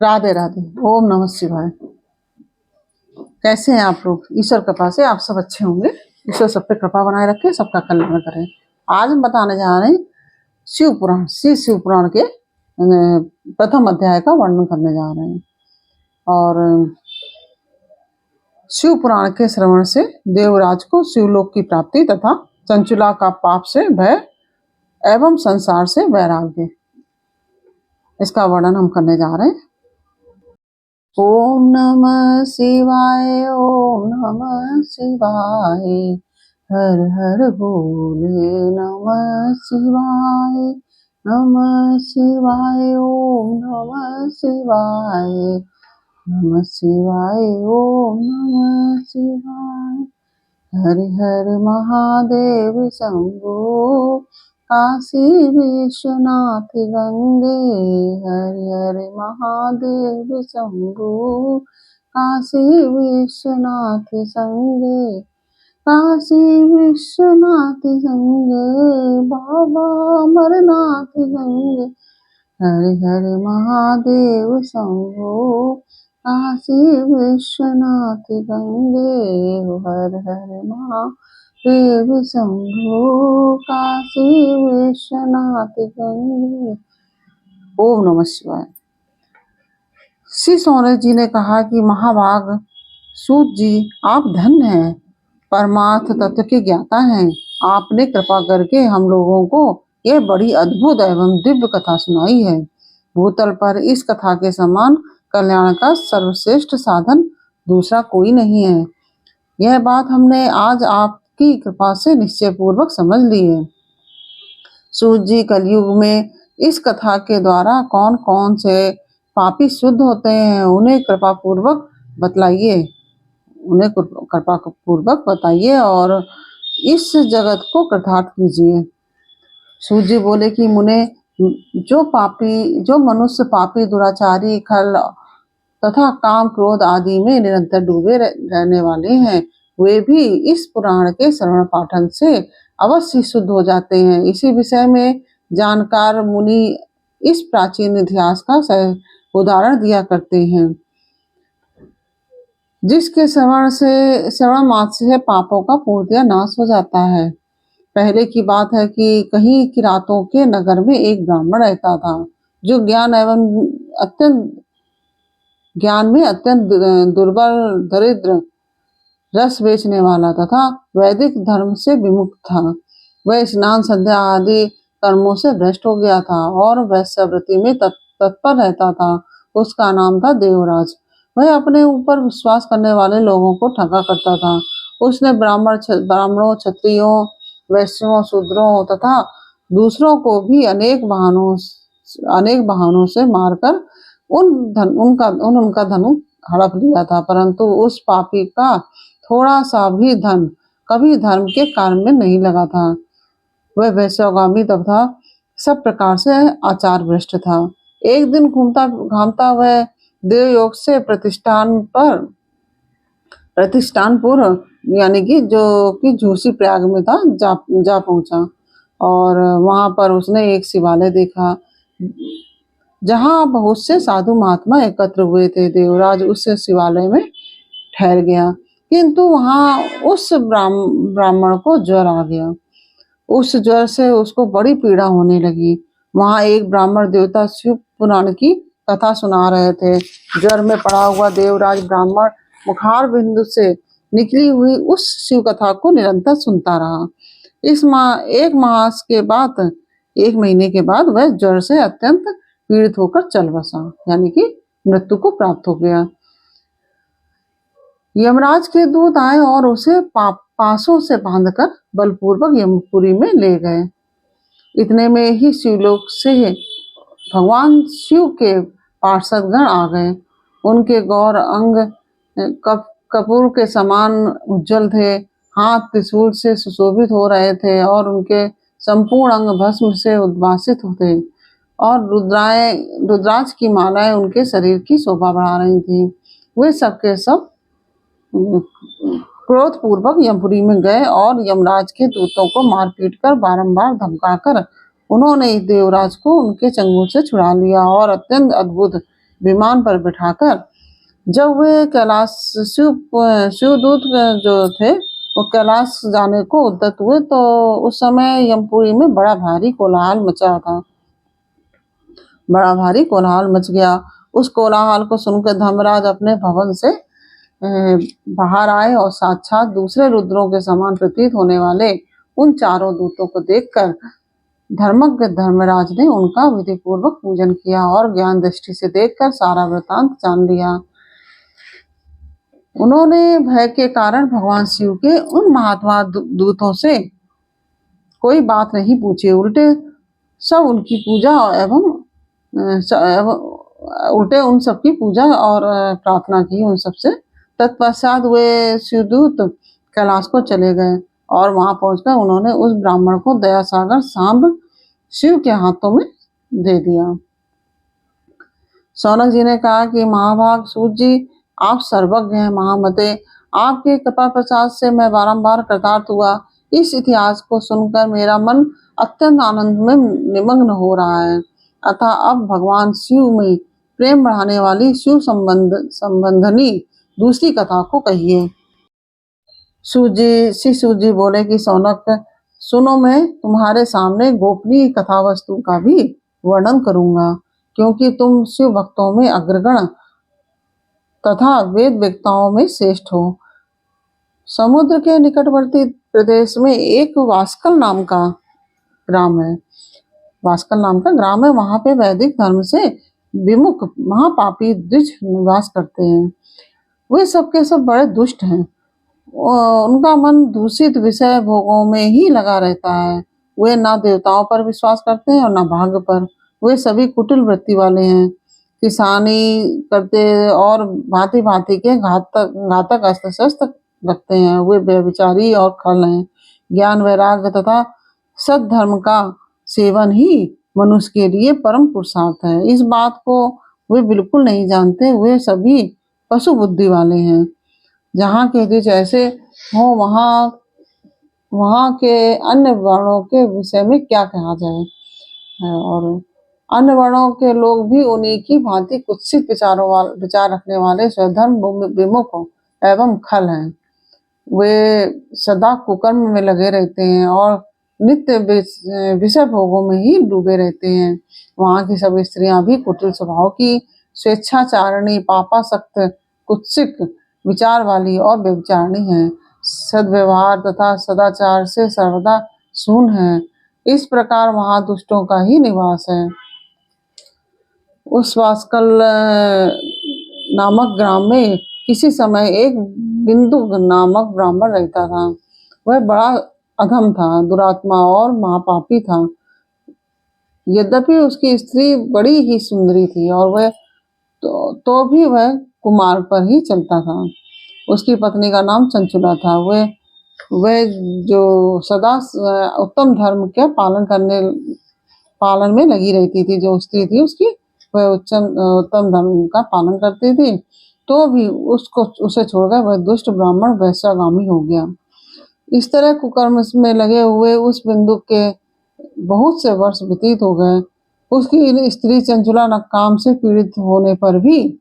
राधे राधे। ओम नमः शिवाय। कैसे हैं आप लोग? ईश्वर कृपा से आप सब अच्छे होंगे। ईश्वर सब पे कृपा बनाए रखे, सबका कल्याण करें। आज हम बताने जा रहे हैं शिव पुराण, श्री शिव पुराण के प्रथम अध्याय का वर्णन करने जा रहे हैं। और शिव पुराण के श्रवण से देवराज को शिवलोक की प्राप्ति तथा चंचुला का पाप से भय एवं संसार से वैराग्य, इसका वर्णन हम करने जा रहे हैं। ओम नमः शिवाय, ओम नमः शिवाय, हर हर बोले नमः शिवाय, नमः शिवाय, ओम नमः शिवाय, नमः शिवाय, ओम नमः शिवाय। हरि हर महादेव शंभो, काशी विश्वनाथ गंगे। हरि हर महादेव शंभो, काशी विश्वनाथ संगे। काशी विश्वनाथ संगे, बाबा अमरनाथ गंगे। हरि हर महादेव शंभो, काशी विश्वनाथ गंगे। हर हर महादेव शंभो, काशी विश्वनाथ गंगे। ओम नमः शिवाय। श्री सोने जी ने कहा कि महाभाग सूत जी, आप धन्य हैं, परमार्थ तत्व के ज्ञाता हैं। आपने कृपा करके हम लोगों को यह बड़ी अद्भुत एवं दिव्य कथा सुनाई है। भूतल पर इस कथा के समान कल्याण का सर्वश्रेष्ठ साधन दूसरा कोई नहीं है। यह बात हमने आज आपकी कृपा से निश्चय पूर्वक समझ ली है। सूत जी, कलयुग में इस कथा के द्वारा कौन कौन से पापी शुद्ध होते हैं, उन्हें कृपा पूर्वक बतलाइए, उन्हें कृपा पूर्वक बताइए और इस जगत को कृतार्थ कीजिए। सूत जी बोले कि मुने, जो मनुष्य पापी, दुराचारी, खल तथा काम क्रोध आदि में निरंतर डूबे रहने वाले हैं, वे भी इस पुराण के श्रवण पाठन से अवश्य शुद्ध हो जाते हैं। इसी विषय में जानकार मुनि इस प्राचीन इतिहास का उदाहरण दिया करते हैं, जिसके श्रवण मात्र से पापों का पूर्णतया नाश हो जाता है। पहले की बात है कि कहीं किरातों के नगर में एक ब्राह्मण रहता था, जो ज्ञान में अत्यंत दुर्बल, दरिद्र, रस बेचने वाला तथा वैदिक धर्म से विमुख था। वह स्नान, संध्या आदि कर्मों से भ्रष्ट हो गया था और वैश्यवृत्ति में तत्पर रहता था। उसका नाम था देवराज। वह अपने ऊपर विश्वास करने वाले लोगों को ठगा करता था। उसने ब्राह्मणों, क्षत्रियों, वैश्यों, शूद्रों तथा दूसरों को भी अनेक बहानों से मारकर उनका धन हड़प लिया था, परंतु उस पापी का थोड़ा सा भी धन कभी धर्म के कार्य में नहीं लगा था। वह वैश्यगामी तथा सब प्रकार से आचार भ्रष्ट था। एक दिन घामता वह देवयोग से प्रतिष्ठानपुर यानी कि जो कि झूसी प्रयाग में था, जा पहुंचा और वहां पर उसने एक शिवालय देखा, जहां बहुत से साधु महात्मा एकत्र हुए थे। देवराज उस शिवालय में ठहर गया, किंतु वहां उस ब्राह्मण को ज्वर आ गया। उस ज्वर से उसको बड़ी पीड़ा होने लगी। वहां एक ब्राह्मण देवता शिव पुराण की कथा सुना रहे थे। ज्वर में पड़ा हुआ देवराज ब्राह्मण मुखार बिंदु से निकली हुई उस शिव कथा को निरंतर सुनता रहा। एक महीने के बाद वह ज्वर से अत्यंत पीड़ित होकर चल बसा, यानी कि मृत्यु को प्राप्त हो गया। यमराज के दूत आए और उसे पासों से बांधकर बलपूर्वक यमपुरी में ले गए। इतने में ही शिवलोक से भगवान शिव के पार्षदगण आ गए। उनके गौर अंग कपूर के समान उज्जवल थे, हाथ त्रिशूल से सुशोभित हो रहे थे और उनके संपूर्ण अंग भस्म से उद्भासित थे और रुद्राक्ष की मालाएं उनके शरीर की शोभा बढ़ा रही थी। वे सबके सब क्रोध पूर्वक यमपुरी में गए और यमराज के दूतों को मारपीट कर बारंबार धमकाकर उन्होंने देवराज को उनके चंगुल से छुड़ा लिया और अत्यंत अद्भुत विमान पर बिठाकर जब वे कैलाश शिवदूत जो थे वो कैलाश जाने को उद्यत हुए तो उस समय यमपुरी में बड़ा भारी कोलाहल मचा था। बड़ा भारी कोलाहल मच गया। उस कोलाहल को सुनकर धर्मराज अपने भवन से बाहर आए और साक्षात दूसरे रुद्रों के समान प्रतीत होने वाले उन चारों दूतों को देखकर धर्मज्ञ धर्मराज ने उनका विधि पूर्वक पूजन किया और ज्ञान दृष्टि से देखकर सारा वृतांत जान लिया। उन्होंने भय के कारण भगवान शिव के उन महात्मा दूतों से कोई बात नहीं पूछी, उल्टे सब उनकी पूजा एवं उल्टे उन सबकी पूजा और प्रार्थना की उन सबसे। तत्पश्चात वे शिवदूत कैलाश को चले गए और वहां पहुंचकर उन्होंने उस ब्राह्मण को दया सागर सांब शिव के हाथों में दे दिया। सौनक जी ने कहा कि महाभाग सूत जी, आप सर्वज्ञ हैं महामते, आपके कृपा प्रसाद से मैं बारंबार कृतार्थ हुआ। इस इतिहास को सुनकर मेरा मन अत्यंत आनंद में निमग्न हो रहा है। अतः अब भगवान शिव में प्रेम बढ़ाने वाली शिव संबंधनी दूसरी कथा को कहिए। सूत जी बोले कि सौनक, सुनो, मैं तुम्हारे सामने गोपनीय कथा वस्तु का भी वर्णन करूंगा, क्योंकि तुम शिव भक्तों में अग्रगण तथा वेद वेत्ताओं में श्रेष्ठ हो। समुद्र के निकटवर्ती प्रदेश में एक वास्कल नाम का ग्राम है। वहां पे वैदिक धर्म से विमुख महापापी द्विज निवास करते हैं। वे सब के सब बड़े दुष्ट हैं। उनका मन दूषित विषय भोगों में ही लगा रहता है। वे ना देवताओं पर विश्वास करते हैं और ना भाग्य पर। वे सभी कुटिल वृत्ति वाले हैं। किसानी करते और भांति भांति के घातक अस्त्र शस्त्र रखते हैं। वे व्यभिचारी और खल हैं। ज्ञान वैराग्य तथा सद्धर्म का सेवन ही मनुष्य के लिए परम पुरुषार्थ है। इस बात को वे बिल्कुल नहीं जानते। वे सभी पशु बुद्धि वाले हैं। जहाँ के द्विज ऐसे हो वहाँ के अन्य वर्णों के विषय में क्या कहा जाए। और अन्य वर्णों के लोग भी उन्हीं की भांति कुत्सित विचार रखने वाले स्वधर्म विमुख एवं खल हैं। वे सदा कुकर्म में लगे रहते हैं और नित्य विषय भोगों में ही डूबे रहते हैं। वहाँ की सब स्त्रियां भी कुटिल स्वभाव की, स्वेच्छाचारिणी, पापासक्त, कुत्सित विचार वाली और व्यभिचारिणी हैं। सद्व्यवहार तथा सदाचार से सर्वदा शून्य है। इस प्रकार वहाँ दुष्टों का ही निवास है। उस वास्कल नामक ग्राम में किसी समय एक बिंदु नामक ब्राह्मण रहता था। वह बड़ा अधम था, दुरात्मा और महापापी था। यद्यपि उसकी स्त्री बड़ी ही सुंदरी थी और वह तो भी वह कुमार पर ही चलता था। उसकी पत्नी का नाम चंचुला था। वह जो सदा उत्तम धर्म के पालन में लगी रहती थी। जो स्त्री थी उसकी, वह उत्तम धर्म का पालन करती थी, तो भी उसे छोड़कर वह दुष्ट ब्राह्मण वैश्यागामी हो गया। इस तरह कुकर्म में लगे हुए उस बिंदु के बहुत से वर्ष व्यतीत हो गए। उसकी स्त्री चंचुला नकाम से पीड़ित होने पर भी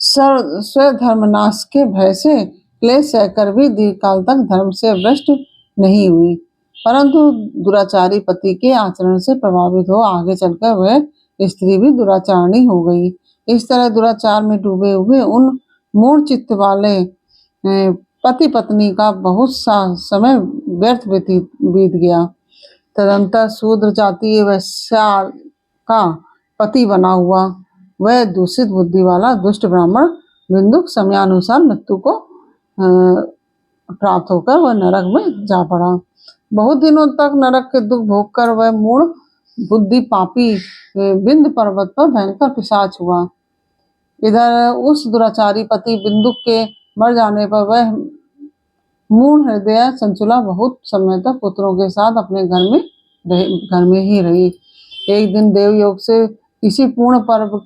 स्वधर्मनाश के भय से क्लेश सहकर भी दीर्घकाल तक धर्म से भ्रष्ट नहीं हुई, परंतु दुराचारी पति के आचरण से प्रभावित हो आगे चलकर वह स्त्री भी दुराचारणी हो गई। इस तरह दुराचार में डूबे हुए उन मूढ़ चित्त वाले पति पत्नी का बहुत सा समय व्यर्थ बीत गया। तदंतर शूद्र जातीय वैश्या का पति बना हुआ वह दूषित बुद्धि वाला दुष्ट ब्राह्मण बिंदुक समयानुसार मृत्यु को प्राप्त होकर वह नरक में जा पड़ा। बहुत दिनों तक नरक के दुख भोग कर वह मूढ़ बुद्धि पापी बिंद पर्वत पर भयंकर पिशाच हुआ। इधर उस दुराचारी पति बिंदुक के मर जाने पर वह मूढ़ हृदय चंचुला बहुत समय तक पुत्रों के साथ अपने घर में ही रही। एक दिन देवयोग से किसी पूर्ण पर्व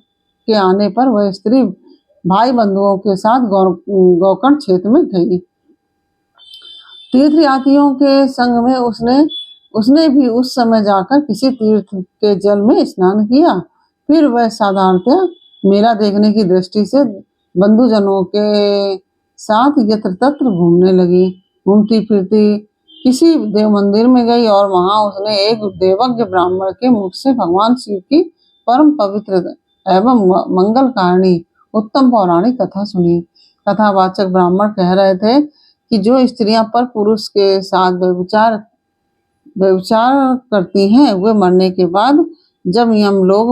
के आने पर वह स्त्री भाई बंधुओं के साथ गोकर्ण क्षेत्र में गई। तीर्थयात्रियों के संग में उसने भी उस समय जाकर किसी तीर्थ के जल में स्नान किया। फिर वह साधारणतया मेला देखने की दृष्टि से बंधुजनों के साथ यत्र तत्र घूमने लगी। घूमती फिरती किसी देव मंदिर में गई और वहां उसने एक देवज्ञ ब्राह्मण के मुख से भगवान शिव की परम पवित्र एवं मंगलकारिणी उत्तम पौराणिक कथा सुनी। कथावाचक ब्राह्मण कह रहे थे कि जो स्त्रियां पर पुरुष के साथ व्यभिचार करती हैं वे मरने के बाद जब यमलोक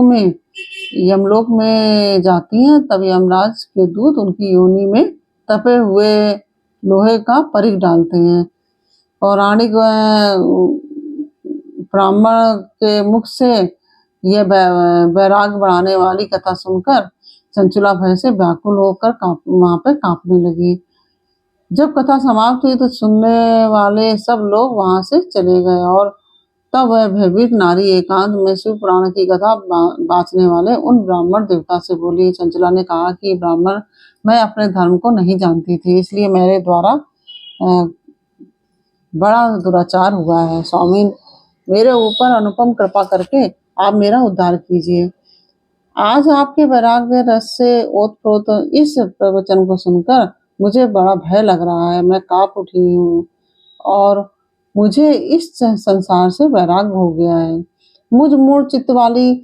में जाती हैं तब यमराज के दूत उनकी योनि में तपे हुए लोहे का परिघ डालते हैं। पौराणिक ब्राह्मण के मुख से यह वैराग बढ़ाने वाली कथा सुनकर चंचला भय से व्याकुल होकर वहां पे कांपने लगी। जब कथा समाप्त हुई तो सुनने वाले सब लोग वहां से चले गए और तब वह भयभीत नारी एकांत में शिव पुराण की कथा बाँचने वाले उन ब्राह्मण देवता से बोली। चंचला ने कहा कि ब्राह्मण, मैं अपने धर्म को नहीं जानती थी, इसलिए मेरे द्वारा बड़ा दुराचार हुआ है। स्वामी, मेरे ऊपर अनुपम कृपा करके आप मेरा उद्धार कीजिए। आज आपके वैराग्य रस से ओतप्रोत इस प्रवचन को सुनकर मुझे बड़ा भय लग रहा है। मैं कांप उठी हूँ और मुझे इस संसार से वैराग्य हो गया है। मुझ मूढ़ चित्त वाली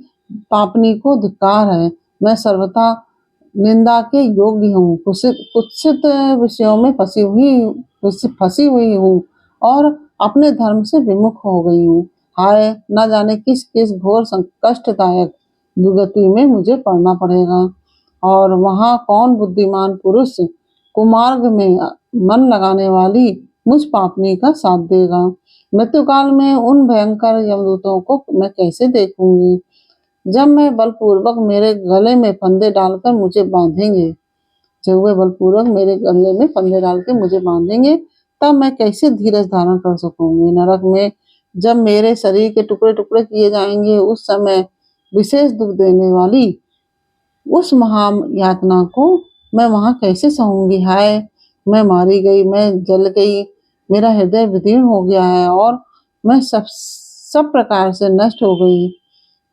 पापनी को धिक्कार है। मैं सर्वथा निंदा के योग्य हूँ, कुत्सित विषयों में फंसी हुई हूँ और अपने धर्म से विमुख हो गई हूँ। हाय, न जाने किस किस घोर कष्टदायक दुर्गति में मुझे पड़ना पड़ेगा और वहाँ कौन बुद्धिमान पुरुष कुमार्ग में मन लगाने वाली मुझ पापनी का साथ देगा। मृत्यु काल में उन भयंकर यमदूतों को मैं कैसे देखूंगी जब मैं बलपूर्वक मेरे गले में फंदे डालकर मुझे बांधेंगे जब वे बलपूर्वक मेरे गले में फंदे डाल के मुझे बांधेंगे तब मैं कैसे धीरज धारण कर सकूंगी। नरक में जब मेरे शरीर के टुकड़े टुकड़े किए जाएंगे उस समय विशेष दुख देने वाली उस महान यातना को मैं वहां कैसे सहूंगी। हाय, मैं मारी गई, मैं जल गई, मेरा हृदय विदीर्ण हो गया है और मैं सब प्रकार से नष्ट हो गई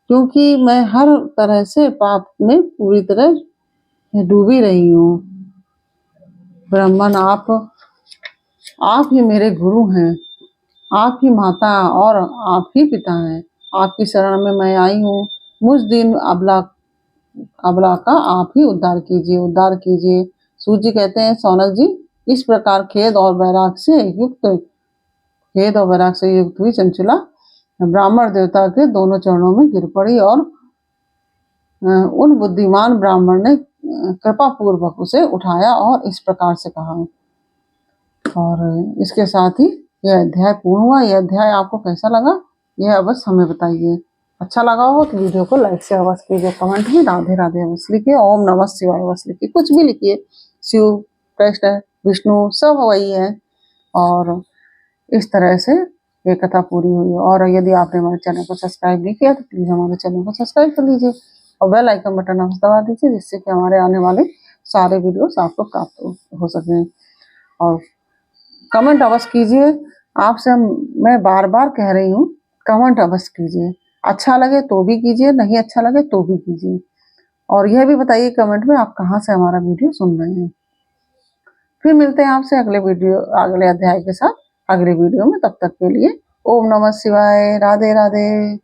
क्योंकि मैं हर तरह से पाप में पूरी तरह डूबी रही हूँ। ब्राह्मण, आप ही मेरे गुरु हैं, आप ही माता और आप ही पिता हैं। आपकी शरण में मैं आई हूँ। मुझ दिन अबला का आप ही उद्धार कीजिए। सूर्य जी कहते हैं, सौनक जी, इस प्रकार खेद और वैराग से युक्त हुई चंचला ब्राह्मण देवता के दोनों चरणों में गिर पड़ी और उन बुद्धिमान ब्राह्मण ने कृपा पूर्वक उसे उठाया और इस प्रकार से कहा। और इसके साथ ही यह अध्याय पूर्ण हुआ। यह अध्याय आपको कैसा लगा यह अवश्य हमें बताइए। अच्छा लगा हो तो वीडियो को लाइक से अवश्य कीजिए। कमेंट में राधे राधे अवश्य लिखिए, ओम नमः शिवाय अवश्य लिखिए, कुछ भी लिखिए। शिव, कृष्ण, विष्णु सब वही है। और इस तरह से ये कथा पूरी हुई। और यदि आपने हमारे चैनल को सब्सक्राइब नहीं किया तो प्लीज हमारे चैनल को सब्सक्राइब कर लीजिए और बेल आइकन बटन अवश्य दबा दीजिए जिससे कि हमारे आने वाले सारे वीडियोस आपको प्राप्त हो सकें। और कमेंट अवश्य कीजिए। आपसे मैं बार बार कह रही हूँ, कमेंट अवश्य कीजिए। अच्छा लगे तो भी कीजिए, नहीं अच्छा लगे तो भी कीजिए। और यह भी बताइए कमेंट में आप कहाँ से हमारा वीडियो सुन रहे हैं। फिर मिलते हैं आपसे अगले अध्याय के साथ अगले वीडियो में। तब तक के लिए ओम नमः शिवाय, राधे राधे।